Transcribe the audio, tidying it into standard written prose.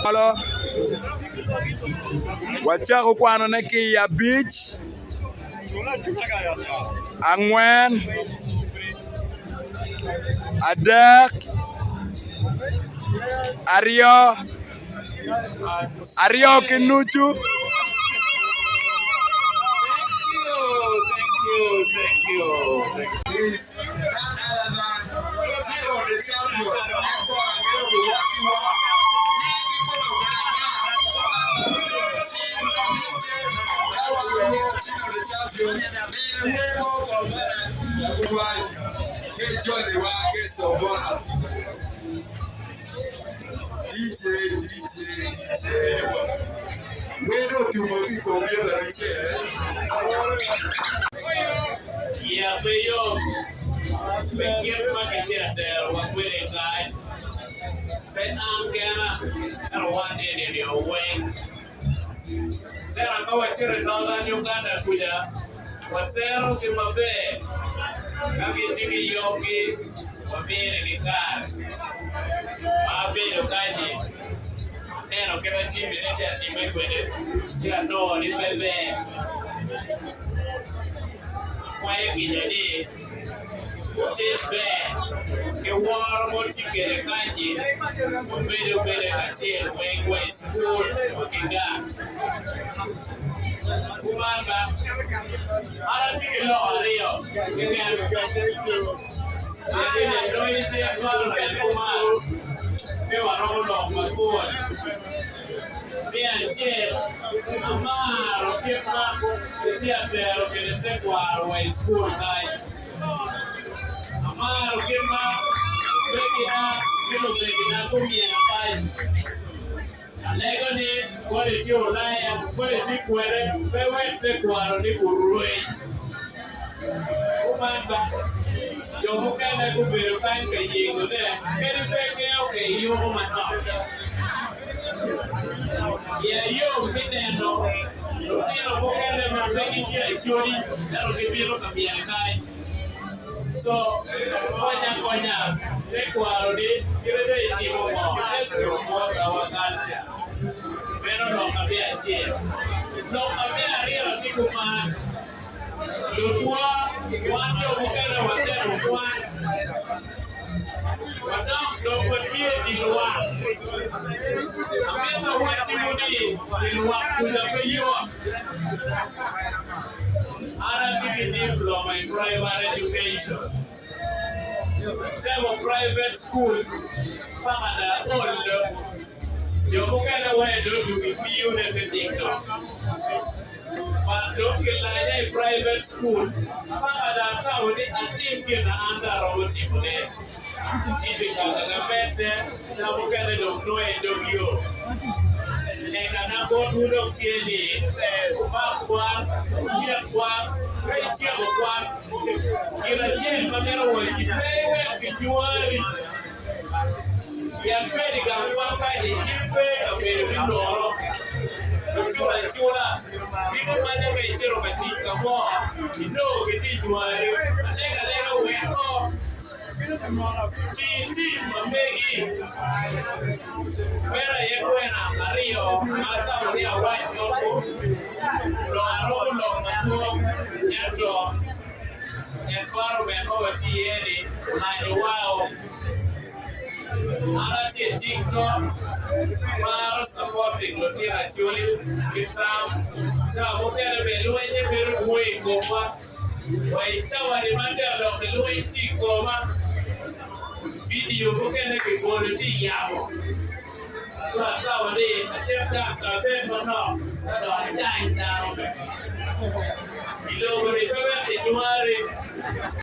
Halo, wachako kwano neki ya beach, angwen, adek, Ario kinuchu. Thank you. Please, Bueno, tu móvil conviene a yeah, but yo, we can't fucking get there. What we did, guy. But I'm gonna want it in your way. Tell I'm going to Northern Uganda, Kuya. Whatever in my bed. I'm getting a yogi for being in the car. I'll be the guy. And I'm going to team with it. See, I know it's a bad. Why you did it war more ticket kanji bedo achiel wengwe school wakinga kumamba ara ticket lo ariyo lakini ndio ise kwa kuma bewa roho makubwa achiel amaro kipa tiatero kete kwaro wa school kai amaro kipa begina kumia kai anego ni kwale ti olaya kwale ti kwere pewete kwaro ni kurue kumamba jomo kana kubero kan kayego ne keri peke oke yo mano yeah, yo, Pineno, Lutino, Bocale, Marpegia, Chori, Narubino, Capianai. So, Konya, take one, give it a team of let's go for our culture. Pero no Capia Chair. No Capia Rio Ticuman. Lutua, one job, Bocale, one. Madame Lopotier di loi. Ameta Watimudi di loi Kudapeyo. Arati diploma in primary education. Time of private school. Pamada old. Yomukana wedo to be unit TikTok. But don't get like a private school. Pamada town and team get under our team there. Tibi kanga pete tamu kene dok noe dok yo. Nega na bodu dok tieni. Ba kwan, tia kwan, tia kwan. Kila tia kamera wati pewe kijuari. Yang pedi kangkwan kai kipe kamera bindoro. Chula. Biko manja kai chero katika mo. Ino kiti juari. Nega weko. Titi mambegi Mera yekwena Ario Mata unia white noko Lo aro lo mako Nyato environment mawatieni ng'anyo wao aratie TikTok mar supporting Lotira Chuli kitam chamo kere beluenye beru hui koma waitawari matelo beluenye tikoma video kokene kibolo ti yabo so atawari achepta kabemba no kado achai na ilogo ni pewe inuari